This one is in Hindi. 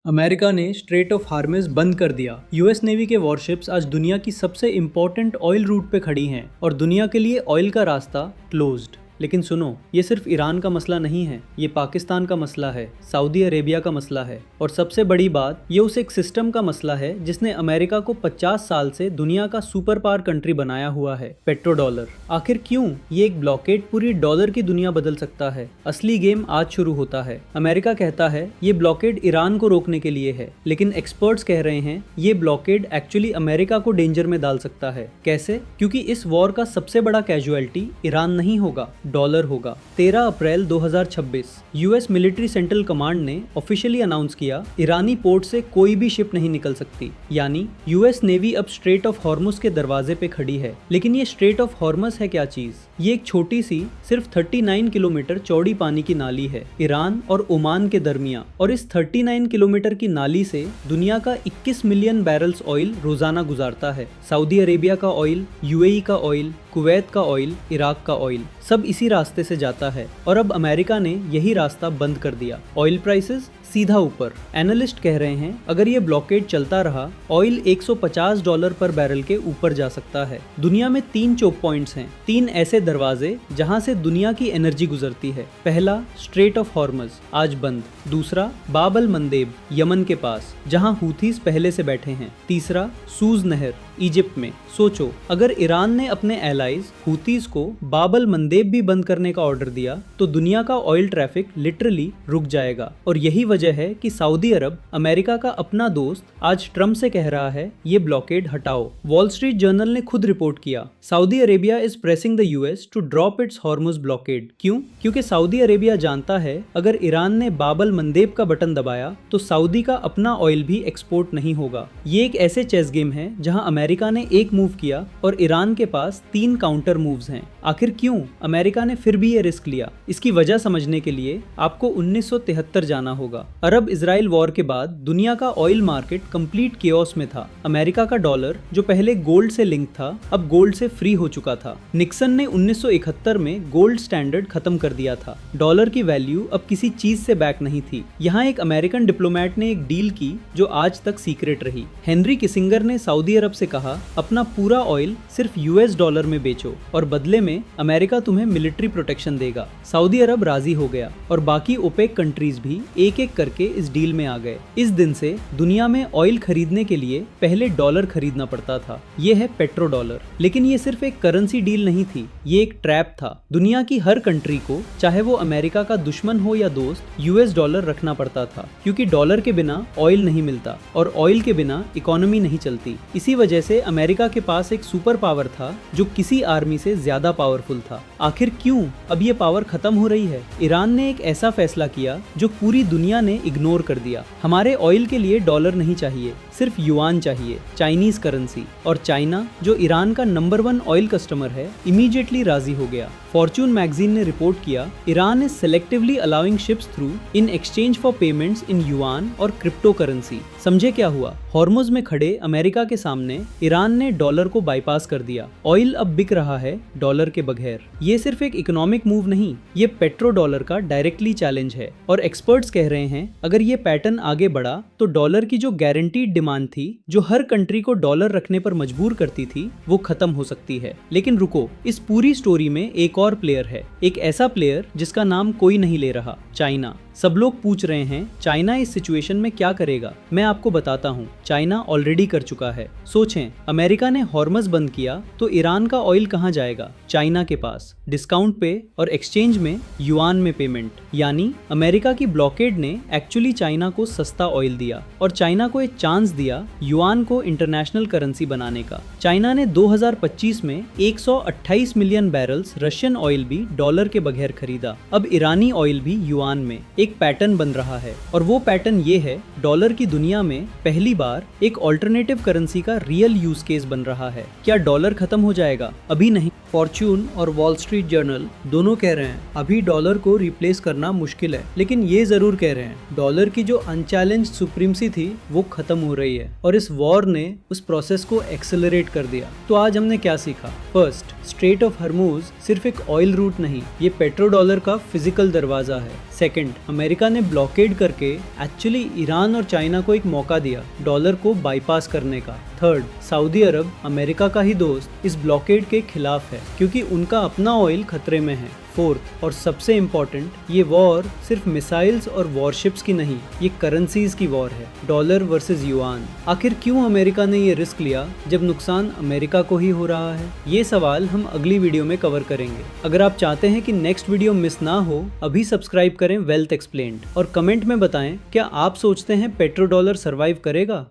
अमेरिका ने स्ट्रेट ऑफ हार्मज़ बंद कर दिया। यूएस नेवी के वॉरशिप्स आज दुनिया की सबसे इंपॉर्टेंट ऑयल रूट पे खड़ी हैं और दुनिया के लिए ऑयल का रास्ता क्लोज्ड। लेकिन सुनो, ये सिर्फ ईरान का मसला नहीं है, ये पाकिस्तान का मसला है, सऊदी अरेबिया का मसला है और सबसे बड़ी बात, ये उस एक सिस्टम का मसला है जिसने अमेरिका को 50 साल से दुनिया का सुपर पावर कंट्री बनाया हुआ है, पेट्रो डॉलर। आखिर क्यों ये एक ब्लॉकेड पूरी डॉलर की दुनिया बदल सकता है? असली गेम आज शुरू होता है। अमेरिका कहता है ये ब्लॉकेड ईरान को रोकने के लिए है, लेकिन एक्सपर्ट्स कह रहे हैं ये ब्लॉकेड एक्चुअली अमेरिका को डेंजर में डाल सकता है। कैसे? क्योंकि इस वॉर का सबसे बड़ा कैजुअलिटी ईरान नहीं होगा, डॉलर होगा। 13 अप्रैल 2026 यूएस मिलिट्री सेंट्रल कमांड ने ऑफिशियली अनाउंस किया ईरानी पोर्ट से कोई भी शिप नहीं निकल सकती। यानी यूएस नेवी अब स्ट्रेट ऑफ हॉर्मुज के दरवाजे पे खड़ी है। लेकिन ये स्ट्रेट ऑफ हॉर्मुज है क्या चीज? ये एक छोटी सी सिर्फ 39 किलोमीटर चौड़ी पानी की नाली है ईरान और ओमान के दरमियान, और इस 39 किलोमीटर की नाली से दुनिया का 21 मिलियन बैरल्स ऑयल रोजाना गुजारता है। सऊदी अरेबिया का ऑयल, यूएई का ऑयल, कुवैत का ऑयल, इराक का ऑयल, सब इसी रास्ते से जाता है और अब अमेरिका ने यही रास्ता बंद कर दिया। ऑयल प्राइसेस सीधा ऊपर। एनालिस्ट कह रहे हैं अगर ये ब्लॉकेड चलता रहा, ऑयल $150 पर बैरल के ऊपर जा सकता है। दुनिया में 3 चोक पॉइंट्स हैं, 3 ऐसे दरवाजे जहां से दुनिया की एनर्जी गुजरती है। पहला, स्ट्रेट ऑफ हॉर्मज, आज बंद। दूसरा, बाब अल मंदेब, यमन के पास, जहां हूथीज पहले से बैठे हैं। तीसरा, सूज नहर, इजिप्ट में। सोचो, अगर ईरान ने अपने एलाइज हूथीज को बाब अल मंदेब भी बंद करने का ऑर्डर दिया तो दुनिया का ऑयल ट्रैफिक लिटरली रुक जाएगा। और यही वजह है कि सऊदी अरब, अमेरिका का अपना दोस्त, आज ट्रम्प से कह रहा है ये ब्लॉकेड हटाओ। वॉल स्ट्रीट जर्नल ने खुद रिपोर्ट किया, Saudi Arabia is pressing the US to drop its Hormuz blockade. क्यों? क्योंकि सऊदी अरेबिया जानता है अगर ईरान ने बाब अल मंदेब का बटन दबाया तो सऊदी का अपना ऑयल भी एक्सपोर्ट नहीं होगा। ये एक ऐसे चेस गेम है जहां अमेरिका ने एक मूव किया और ईरान के पास 3 काउंटर मूव्स हैं। आखिर क्यों अमेरिका ने फिर भी ये रिस्क लिया? इसकी वजह समझने के लिए आपको 1973 जाना होगा। अरब इजराइल वॉर के बाद दुनिया का ऑयल मार्केट कंप्लीट केओस में था। अमेरिका का डॉलर, जो पहले गोल्ड से लिंक था, अब गोल्ड से फ्री हो चुका था। निक्सन ने 1971 में गोल्ड स्टैंडर्ड खत्म कर दिया था। डॉलर की वैल्यू अब किसी चीज से बैक नहीं थी। यहाँ एक अमेरिकन डिप्लोमेट ने एक डील की जो आज तक सीक्रेट रही। हेनरी किसिंगर ने सऊदी अरब से कहा अपना पूरा ऑयल सिर्फ यूएस डॉलर में बेचो और बदले में अमेरिका तुम्हें मिलिट्री प्रोटेक्शन देगा। सऊदी अरब राजी हो गया और बाकी ओपेक कंट्रीज भी एक एक करके इस डील में आ गए। इस दिन से दुनिया में ऑयल खरीदने के लिए पहले डॉलर खरीदना पड़ता था। ये है पेट्रो डॉलर। लेकिन ये सिर्फ एक करेंसी डील नहीं थी, ये एक ट्रैप था। दुनिया की हर कंट्री को, चाहे वो अमेरिका का दुश्मन हो या दोस्त, यूएस डॉलर रखना पड़ता था, क्योंकि डॉलर के बिना ऑयल नहीं मिलता और ऑयल के बिना इकोनॉमी नहीं चलती। इसी वजह से अमेरिका के पास एक सुपर पावर था जो किसी आर्मी से ज्यादा पावरफुल था। आखिर क्यों अब ये पावर खत्म हो रही है? ईरान ने एक ऐसा फैसला किया जो पूरी दुनिया ने इग्नोर कर दिया। हमारे ऑयल के लिए डॉलर नहीं चाहिए, सिर्फ युआन चाहिए, चाइनीज करेंसी। और चाइना, जो ईरान का नंबर 1 ऑयल कस्टमर है, इमीडिएटली राजी हो गया। फॉर्च्यून मैगजीन ने रिपोर्ट किया, Iran is selectively allowing ships through in exchange for payments in yuan और क्रिप्टो करेंसी। समझे क्या हुआ? हॉर्मुज में खड़े अमेरिका के सामने ईरान ने डॉलर को बाईपास कर दिया। ऑयल अब बिक रहा है डॉलर के बगैर। ये सिर्फ एक इकोनॉमिक मूव नहीं, ये पेट्रो डॉलर का डायरेक्टली चैलेंज है। और एक्सपर्ट्स कह रहे हैं अगर ये पैटर्न आगे बढ़ा तो डॉलर की जो गारंटीड डिमांड थी, जो हर कंट्री को डॉलर रखने पर मजबूर करती थी, वो खत्म हो सकती है। लेकिन रुको, इस पूरी स्टोरी में एक और प्लेयर है, एक ऐसा प्लेयर जिसका नाम कोई नहीं ले रहा, चाइना। सब लोग पूछ रहे हैं चाइना इस सिचुएशन में क्या करेगा? मैं आपको बताता हूँ, चाइना ऑलरेडी कर चुका है। सोचें, अमेरिका ने हॉर्मज बंद किया तो ईरान का ऑयल कहाँ जाएगा? चाइना के पास, डिस्काउंट पे और एक्सचेंज में युआन में पेमेंट। यानी अमेरिका की ब्लॉकेड ने एक्चुअली चाइना को सस्ता ऑयल दिया और चाइना को एक चांस दिया युआन को इंटरनेशनल करेंसी बनाने का। चाइना ने 2025 में 128 मिलियन बैरल्स रशियन ऑयल भी डॉलर के बगैर खरीदा। अब ईरानी ऑयल भी युआन में। एक पैटर्न बन रहा है और वो पैटर्न ये है, डॉलर की दुनिया में पहली बार एक ऑल्टरनेटिव करेंसी का रियल यूज केस बन रहा है। क्या डॉलर खत्म हो जाएगा? अभी नहीं। फॉर्च्यून और वॉल स्ट्रीट जर्नल दोनों कह रहे हैं अभी डॉलर को रिप्लेस करना मुश्किल है, लेकिन ये जरूर कह रहे हैं डॉलर की जो अनचैलेंज्ड सुप्रीमसी थी वो खत्म हो रही है और इस वॉर ने उस प्रोसेस को एक्सेलरेट कर दिया। तो आज हमने क्या सीखा? फर्स्ट, स्ट्रेट ऑफ हर्मुज सिर्फ एक ऑयल रूट नहीं, ये पेट्रो डॉलर का फिजिकल दरवाजा है। सेकंड, अमेरिका ने ब्लॉकेड करके एक्चुअली ईरान और चाइना को एक मौका दिया डॉलर को बाईपास करने का। थर्ड, सऊदी अरब अमेरिका का ही दोस्त इस ब्लॉकेड के खिलाफ है क्योंकि उनका अपना ऑयल खतरे में है। फोर्थ और सबसे इम्पोर्टेंट, ये वॉर सिर्फ मिसाइल्स और वॉरशिप्स की नहीं, ये करेंसीज की वॉर है, डॉलर वर्सेस युआन। आखिर क्यों अमेरिका ने ये रिस्क लिया जब नुकसान अमेरिका को ही हो रहा है? ये सवाल हम अगली वीडियो में कवर करेंगे। अगर आप चाहते हैं कि नेक्स्ट वीडियो मिस ना हो, अभी सब्सक्राइब करें वेल्थ एक्सप्लेन्ड और कमेंट में बताएं क्या आप सोचते हैं पेट्रो डॉलर सर्वाइव करेगा?